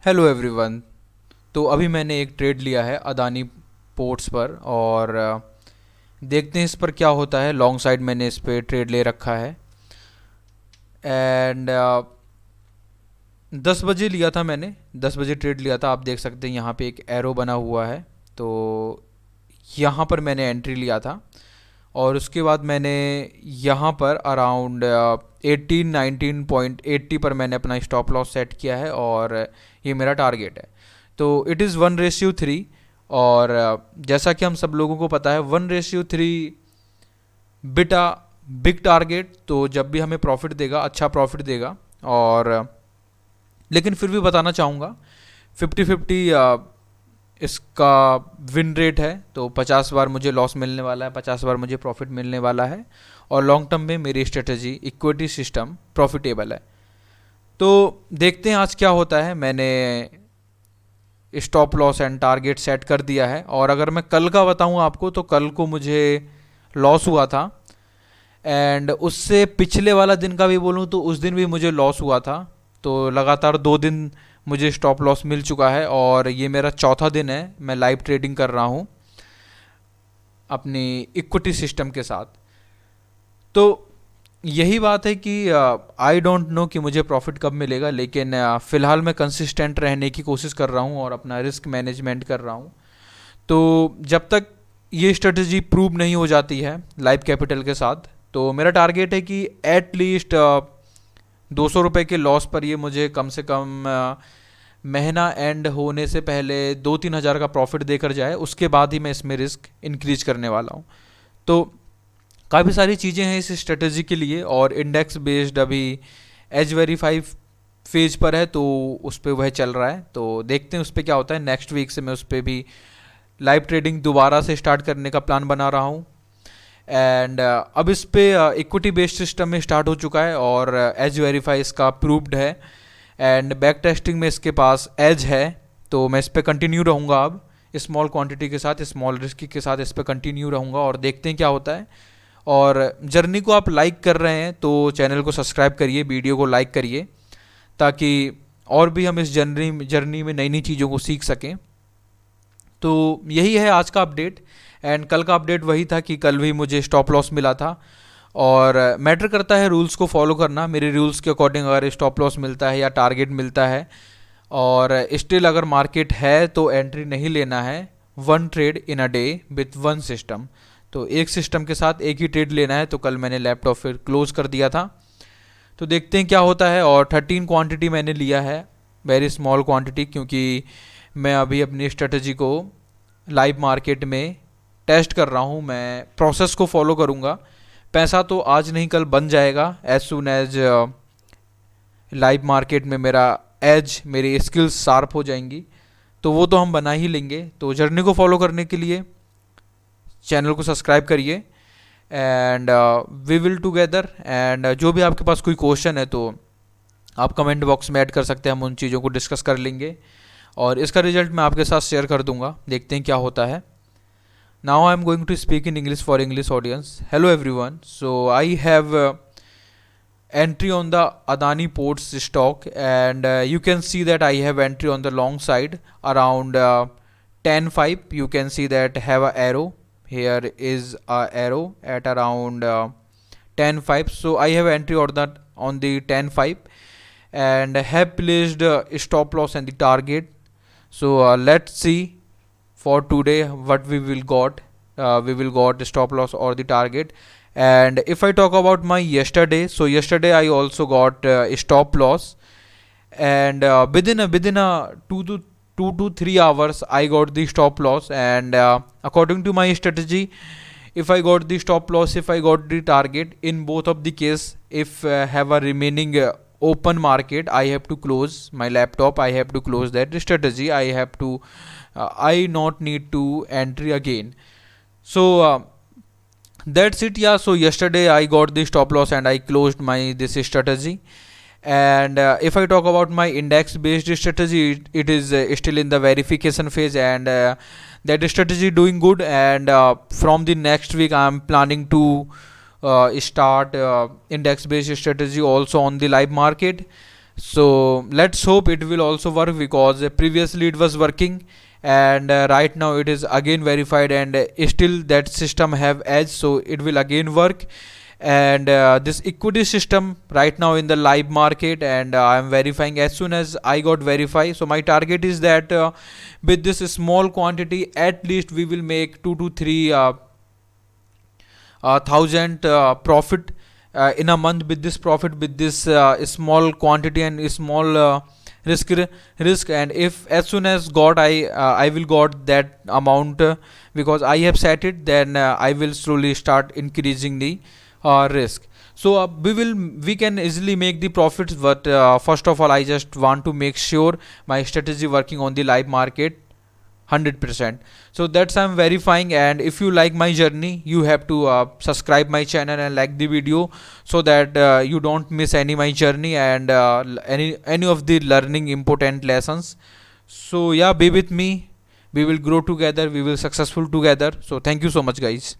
Hello everyone. तो अभी मैंने एक ट्रेड लिया है अदानी पोर्ट्स पर और देखते हैं इस पर क्या होता है। लॉन्ग साइड मैंने इस पे ट्रेड ले रखा है एंड 10 बजे लिया था मैंने। 10 बजे ट्रेड लिया था। आप देख सकते हैं यहाँ पे एक एरो बना हुआ है। तो यहाँ पर मैंने एंट्री लिया था और उसके बाद मैंने यहाँ पर अराउंड 19.80 पर मैंने अपना स्टॉप लॉस सेट किया है और ये मेरा टारगेट है। तो इट इज़ 1:3। और जैसा कि हम सब लोगों को पता है 1:3 बिटा बिग टारगेट। तो जब भी हमें प्रॉफिट देगा, अच्छा प्रॉफिट देगा। और लेकिन फिर भी बताना चाहूँगा 50-50 इसका विन रेट है। तो 50 बार मुझे लॉस मिलने वाला है, 50 बार मुझे प्रॉफिट मिलने वाला है। और लॉन्ग टर्म में मेरी स्ट्रेटजी इक्विटी सिस्टम प्रॉफिटेबल है। तो देखते हैं आज क्या होता है। मैंने stop loss and target set कर दिया है और अगर मैं कल का बताऊं आपको तो कल को मुझे लॉस हुआ था एंड उससे पिछले वाला दिन का भी बोलूं तो उस दिन भी मुझे लॉस हुआ था। तो लगातार 2 दिन मुझे स्टॉप लॉस मिल चुका है और ये मेरा चौथा दिन है मैं लाइव ट्रेडिंग कर रहा हूँ अपनी इक्विटी सिस्टम के साथ। तो यही बात है कि आई डोंट नो कि मुझे प्रॉफिट कब मिलेगा, लेकिन फ़िलहाल मैं कंसिस्टेंट रहने की कोशिश कर रहा हूँ और अपना रिस्क मैनेजमेंट कर रहा हूँ। तो जब तक ये स्ट्रेटजी प्रूव नहीं हो जाती है लाइव कैपिटल के साथ, तो मेरा टारगेट है कि एट लीस्ट 200 रुपये के लॉस पर ये मुझे कम से कम महीना एंड होने से पहले 2-3 हज़ार का प्रॉफिट देकर जाए। उसके बाद ही मैं इसमें रिस्क इंक्रीज करने वाला हूँ। तो काफ़ी सारी चीज़ें हैं इस स्ट्रेटजी के लिए और इंडेक्स बेस्ड अभी एज वेरीफाई फेज पर है तो उस पर वह चल रहा है। तो देखते हैं उस पर क्या होता है। नेक्स्ट वीक से मैं उस पर भी लाइव ट्रेडिंग दोबारा से स्टार्ट करने का प्लान बना रहा हूँ। एंड अब इस पे इक्विटी बेस्ड सिस्टम में स्टार्ट हो चुका है और एज वेरीफाई इसका अप्रूव्ड है एंड बैक टेस्टिंग में इसके पास एज है। तो मैं इस पर कंटिन्यू रहूँगा। अब स्मॉल क्वांटिटी के साथ, स्मॉल रिस्क के साथ इस पर कंटिन्यू रहूँगा और देखते हैं क्या होता है। और जर्नी को आप लाइक कर रहे हैं तो चैनल को सब्सक्राइब करिए, वीडियो को लाइक करिए ताकि और भी हम इस जर्नी में नई नई चीज़ों को सीख सकें। तो यही है आज का अपडेट। एंड कल का अपडेट वही था कि कल भी मुझे स्टॉप लॉस मिला था और मैटर करता है रूल्स को फॉलो करना। मेरे रूल्स के अकॉर्डिंग अगर स्टॉप लॉस मिलता है या टारगेट मिलता है और स्टिल अगर मार्केट है तो एंट्री नहीं लेना है। 1 trade in a day with 1 system. तो एक सिस्टम के साथ एक ही ट्रेड लेना है। तो कल मैंने लैपटॉप फिर क्लोज कर दिया था। तो देखते हैं क्या होता है। और 13 क्वांटिटी मैंने लिया है, वेरी स्मॉल क्वांटिटी, क्योंकि मैं अभी अपनी स्ट्रेटजी को लाइव मार्केट में टेस्ट कर रहा हूँ। मैं प्रोसेस को फॉलो करूँगा। पैसा तो आज नहीं कल बन जाएगा as soon as live market में मेरा एज, मेरी स्किल्स शार्प हो जाएंगी तो वो तो हम बना ही लेंगे। तो जर्नी को फॉलो करने के लिए चैनल को सब्सक्राइब करिए and we will together. And जो भी आपके पास कोई क्वेश्चन है तो आप कमेंट बॉक्स में ऐड कर सकते हैं, हम उन चीज़ों को डिस्कस कर लेंगे और इसका रिजल्ट मैं आपके साथ शेयर कर दूंगा। देखते हैं क्या होता है। Now I am going to speak in English for English audience. Hello everyone, so I have entry on the Adani Ports stock and you can see that I have entry on the long side around 10.5. You can see that have a arrow. Here is a arrow at around 10.5. So I have entry on the 10.5 and have placed stop loss and the target. So let's see for today what we will got. We will got the stop loss or the target. And if I talk about my yesterday, so yesterday I also got stop loss and within a 2 to 3 hours I got the stop loss. And according to my strategy, if I got the stop loss, if I got the target, in both of the case, if have a remaining open market, I have to close my laptop, I have to close that strategy, I have to I not need to entry again. So that's it. Yeah, so yesterday I got the stop loss and I closed my this strategy. And if I talk about my index based strategy, it is still in the verification phase and that strategy doing good. And from the next week I am planning to start index based strategy also on the live market. So let's hope it will also work, because previously it was working, and right now it is again verified, and still that system have edge, so it will again work. And this equity system right now in the live market, and I am verifying as soon as I got verified. So my target is that with this small quantity, at least we will make 2 to 3 thousand profit in a month. With this profit, with this small quantity and small risk risk. And if as soon as got I will got that amount, because I have set it, then I will slowly start increasing the risk. So we can easily make the profits, but first of all I just want to make sure my strategy working on the live market 100%. So that's I'm verifying. And if you like my journey, you have to subscribe my channel and like the video, so that you don't miss any my journey, and any of the learning important lessons. So yeah, be with me, we will grow together, we will successful together. So thank you so much guys.